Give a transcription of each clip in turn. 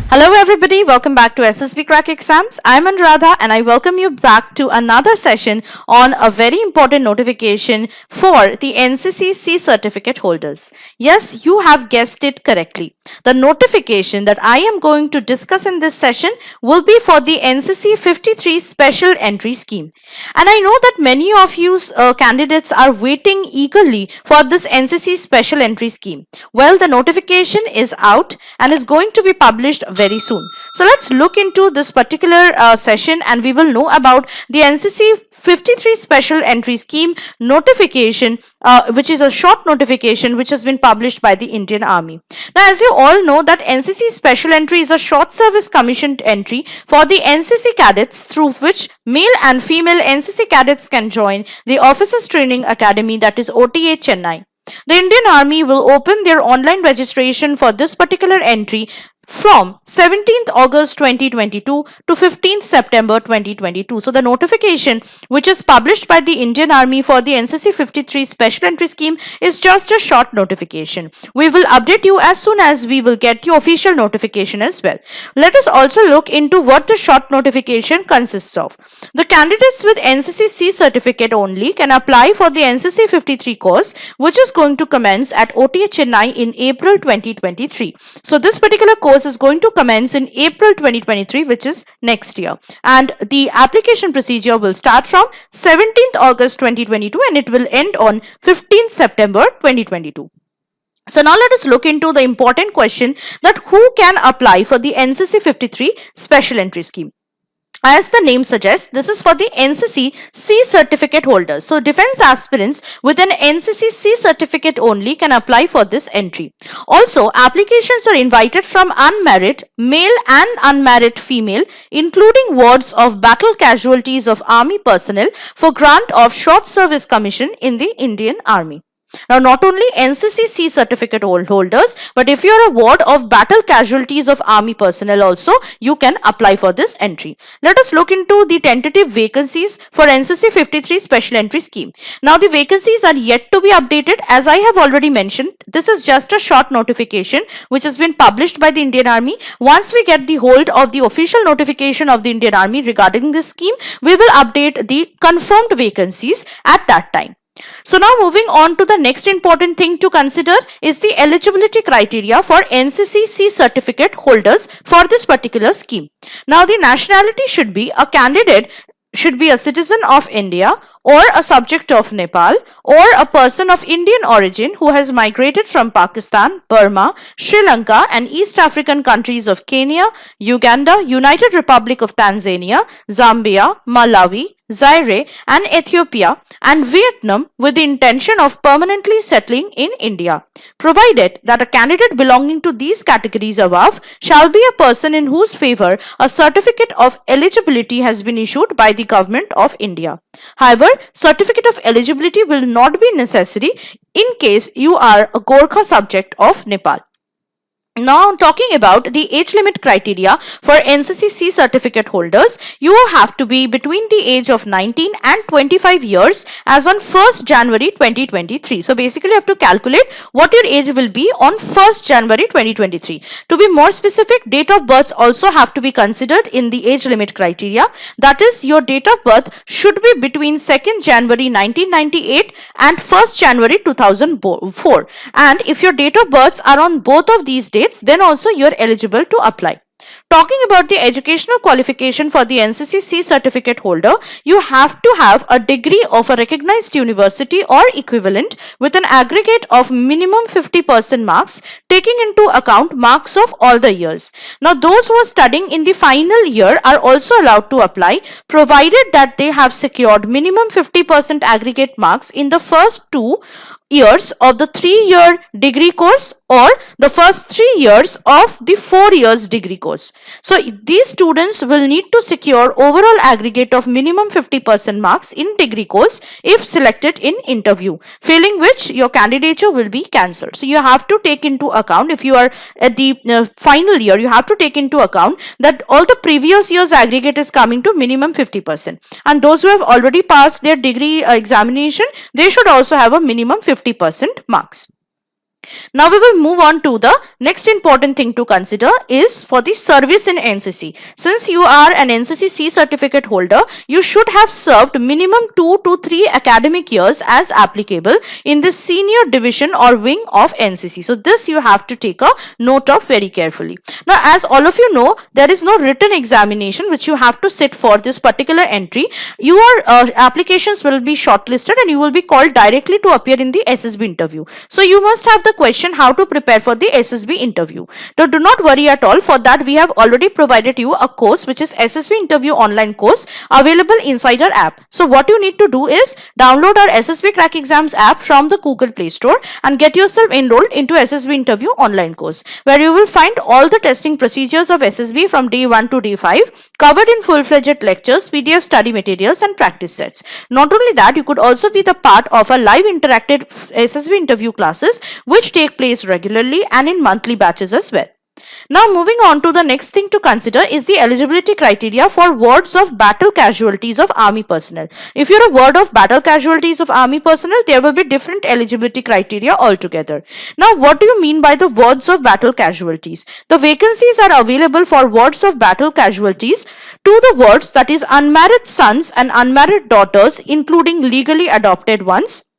Hello everybody, welcome back to SSB Crack Exams. I'm Anuradha and I welcome you back to another session on a very important notification for the NCC C certificate holders. Yes, you have guessed it correctly. The notification that I am going to discuss in this session will be for the NCC 53 Special Entry Scheme. And I know that many of you candidates are waiting eagerly for this NCC Special Entry Scheme. Well, the notification is out and is going to be published very soon. So let's look into this particular session and we will know about the NCC 53 Special Entry Scheme notification, which is a short notification which has been published by the Indian Army. Now, as you all know that NCC Special Entry is a short service commissioned entry for the NCC cadets through which male and female NCC cadets can join the Officers Training Academy, that is OTA Chennai. The Indian Army will open their online registration for this particular entry from 17th August 2022 to 15th September 2022. So the notification which is published by the Indian Army for the NCC 53 Special Entry Scheme is just a short notification. We will update you as soon as we will get the official notification as well. Let us also look into what the short notification consists of. The candidates with NCC C certificate only can apply for the NCC 53 course, which is going to commence at OTA Chennai in April 2023. So this particular course is going to commence in April 2023, which is next year, and the application procedure will start from 17th August 2022 and it will end on 15th September 2022. So now let us look into the important question that who can apply for the NCC 53 Special Entry Scheme. As the name suggests, this is for the NCC C certificate holders. So defense aspirants with an NCC C certificate only can apply for this entry. Also, applications are invited from unmarried male and unmarried female, including wards of battle casualties of army personnel for grant of short service commission in the Indian Army. Now, not only NCC C certificate holders, but if you are a ward of battle casualties of army personnel also, you can apply for this entry. Let us look into the tentative vacancies for NCC 53 Special Entry Scheme. Now, the vacancies are yet to be updated. As I have already mentioned, this is just a short notification which has been published by the Indian Army. Once we get the hold of the official notification of the Indian Army regarding this scheme, we will update the confirmed vacancies at that time. So now moving on to the next important thing to consider is the eligibility criteria for NCC C certificate holders for this particular scheme. Now the nationality should be a candidate should be a citizen of India or a subject of Nepal or a person of Indian origin who has migrated from Pakistan, Burma, Sri Lanka and East African countries of Kenya, Uganda, United Republic of Tanzania, Zambia, Malawi, Zaire and Ethiopia and Vietnam with the intention of permanently settling in India, provided that a candidate belonging to these categories above shall be a person in whose favor a certificate of eligibility has been issued by the Government of India. However, certificate of eligibility will not be necessary in case you are a Gorkha subject of Nepal. Now, talking about the age limit criteria for NCC C certificate holders, you have to be between the age of 19 and 25 years as on 1st January 2023. So, basically, you have to calculate what your age will be on 1st January 2023. To be more specific, date of births also have to be considered in the age limit criteria. That is, your date of birth should be between 2nd January 1998 and 1st January 2004. And if your date of births are on both of these dates, then also you are eligible to apply. Talking about the educational qualification for the NCC C certificate holder, you have to have a degree of a recognized university or equivalent with an aggregate of minimum 50% marks, taking into account marks of all the years. Now, those who are studying in the final year are also allowed to apply, provided that they have secured minimum 50% aggregate marks in the first 2 years of the 3-year degree course or the first 3 years of the 4 years degree course. So these students will need to secure overall aggregate of minimum 50% marks in degree course if selected in interview, failing which your candidature will be cancelled. So you have to take into account, if you are at the final year, you have to take into account that all the previous year's aggregate is coming to minimum 50%, and those who have already passed their degree examination, they should also have a minimum 50% marks. Now we will move on to the next important thing to consider is for the service in NCC. Since you are an NCC C certificate holder, you should have served minimum 2 to 3 academic years as applicable in the senior division or wing of NCC. So this you have to take a note of very carefully. Now as all of you know, there is no written examination which you have to sit for this particular entry. Your applications will be shortlisted and you will be called directly to appear in the SSB interview. So you must have the question how to prepare for the SSB interview. Now do not worry at all. For that we have already provided you a course which is SSB interview online course available inside our app. So what you need to do is download our SSB Crack Exams app from the Google Play Store and get yourself enrolled into SSB interview online course, where you will find all the testing procedures of SSB from day 1 to day 5 covered in full-fledged lectures, PDF study materials and practice sets. Not only that, you could also be the part of a live interactive SSB interview classes which take place regularly and in monthly batches as well. Now moving on to the next thing to consider is the eligibility criteria for wards of battle casualties of army personnel. If you're a ward of battle casualties of army personnel, there will be different eligibility criteria altogether. Now what do you mean by the wards of battle casualties? The vacancies are available for wards of battle casualties to the wards, that is unmarried sons and unmarried daughters, including legally adopted ones,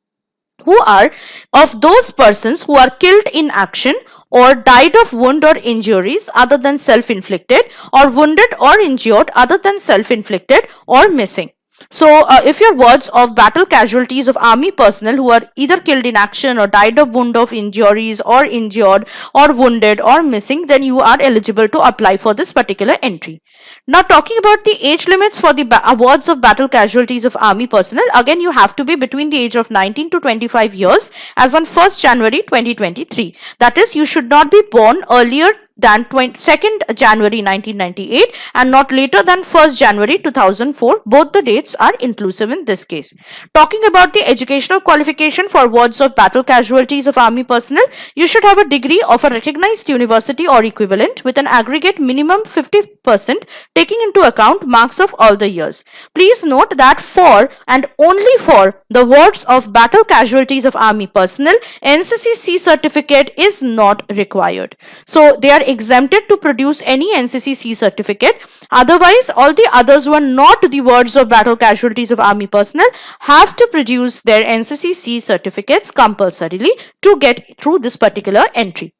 who are of those persons who are killed in action or died of wound or injuries other than self-inflicted, or wounded or injured other than self-inflicted, or missing. So if your wards of battle casualties of army personnel who are either killed in action or died of wound of injuries or injured or wounded or missing, then you are eligible to apply for this particular entry. Now talking about the age limits for the awards of battle casualties of army personnel, again you have to be between the age of 19 to 25 years as on 1st January 2023. That is, you should not be born earlier than 2nd January 1998 and not later than 1st January 2004. Both the dates are inclusive in this case. Talking about the educational qualification for wards of battle casualties of army personnel, you should have a degree of a recognized university or equivalent with an aggregate minimum 50% taking into account marks of all the years. Please note that for and only for the wards of battle casualties of army personnel, NCC C certificate is not required. So they are exempted to produce any NCC C certificate. Otherwise, all the others who are not the wards of battle casualties of army personnel have to produce their NCC C certificates compulsorily to get through this particular entry.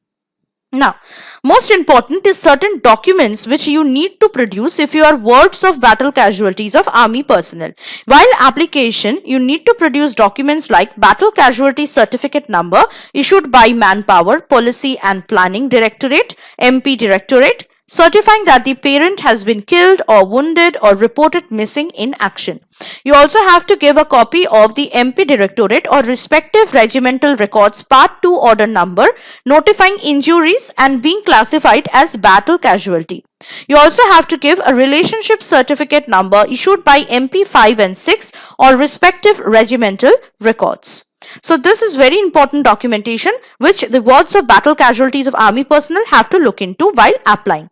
Now, most important is certain documents which you need to produce if you are wards of battle casualties of army personnel. While application, you need to produce documents like battle casualty certificate number issued by Manpower, Policy and Planning Directorate, MP Directorate, certifying that the parent has been killed or wounded or reported missing in action. You also have to give a copy of the MP Directorate or respective regimental records Part 2 order number notifying injuries and being classified as battle casualty. You also have to give a relationship certificate number issued by MP 5 and 6 or respective regimental records. So this is very important documentation which the wards of battle casualties of army personnel have to look into while applying.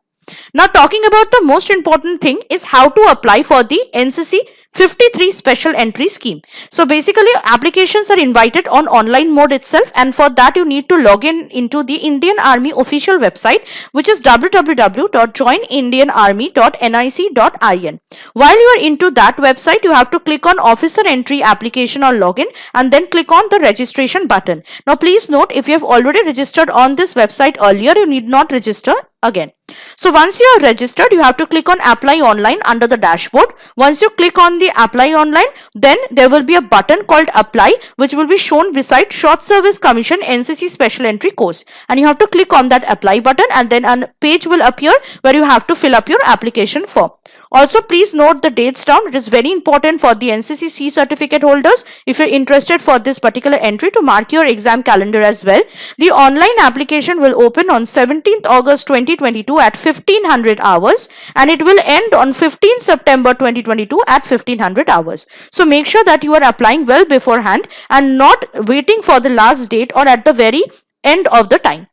Now talking about the most important thing is how to apply for the NCC 53 special entry scheme. So basically applications are invited on online mode itself, and for that you need to log in into the Indian Army official website, which is www.joinindianarmy.nic.in. While you are into that website, you have to click on officer entry application or login and then click on the registration button. Now please note, if you have already registered on this website earlier, you need not register again. So once you are registered, you have to click on apply online under the dashboard. Once you click on the apply online, then there will be a button called apply which will be shown beside Short Service Commission NCC special entry course, and you have to click on that apply button and then a page will appear where you have to fill up your application form. Also please note the dates down. It is very important for the NCC C certificate holders, if you're interested for this particular entry, to mark your exam calendar as well. The online application will open on 17th August 2022 at 1500 hours and it will end on 15th September 2022 at 1500 hours. So make sure that you are applying well beforehand and not waiting for the last date or at the very end of the time.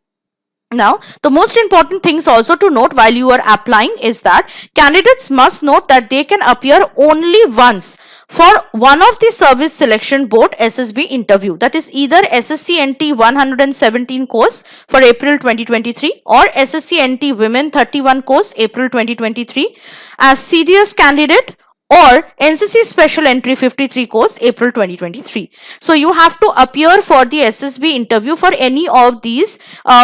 Now, the most important things also to note while you are applying is that candidates must note that they can appear only once for one of the Service Selection Board SSB interview, that is either SSC NT 117 course for April 2023 or SSC NT Women 31 course April 2023 as CDS candidate, or NCC Special Entry 53 course April 2023. So you have to appear for the SSB interview for any of these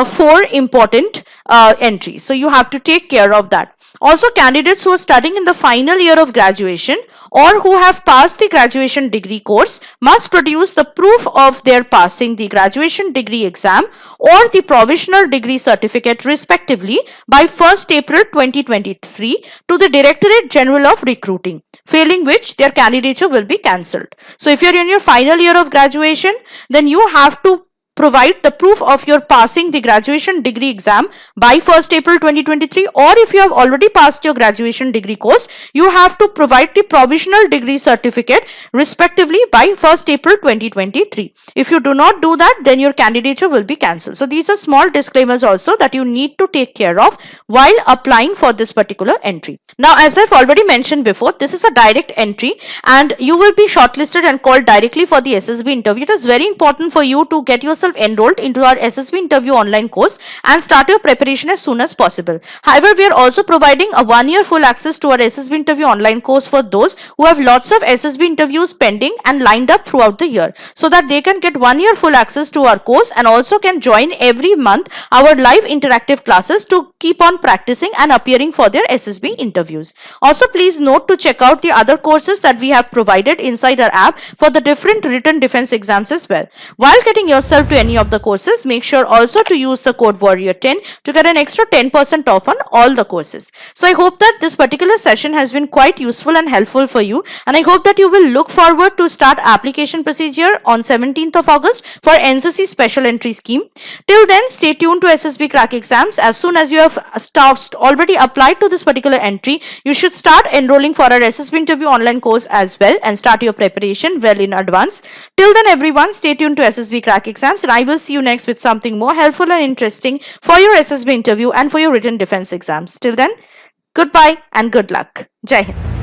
four important entries. So you have to take care of that. Also, candidates who are studying in the final year of graduation or who have passed the graduation degree course must produce the proof of their passing the graduation degree exam or the provisional degree certificate respectively by 1st April 2023 to the Directorate General of Recruiting, failing which their candidature will be cancelled. So if you're in your final year of graduation, then you have to provide the proof of your passing the graduation degree exam by 1st April 2023, or if you have already passed your graduation degree course, you have to provide the provisional degree certificate respectively by 1st April 2023. If you do not do that, then your candidature will be cancelled. So these are small disclaimers also that you need to take care of while applying for this particular entry. Now, as I've already mentioned before, this is a direct entry and you will be shortlisted and called directly for the SSB interview. It is very important for you to get yourself enrolled into our SSB interview online course and start your preparation as soon as possible. However, we are also providing a 1-year full access to our SSB interview online course for those who have lots of SSB interviews pending and lined up throughout the year, so that they can get 1-year full access to our course and also can join every month our live interactive classes to keep on practicing and appearing for their SSB interviews. Also, please note to check out the other courses that we have provided inside our app for the different written defense exams as well. While getting yourself to any of the courses, make sure also to use the code warrior10 to get an extra 10% off on all the courses. So I hope that this particular session has been quite useful and helpful for you, and I hope that you will look forward to start application procedure on 17th of August for NCC Special Entry Scheme. Till then, stay tuned to SSB Crack Exams. As soon as you have already applied to this particular entry, you should start enrolling for our SSB interview online course as well and start your preparation well in advance. Till then, everyone, stay tuned to SSB Crack Exams, and I will see you next with something more helpful and interesting for your SSB interview and for your written defense exams. Till then, goodbye and good luck. Jai Hind.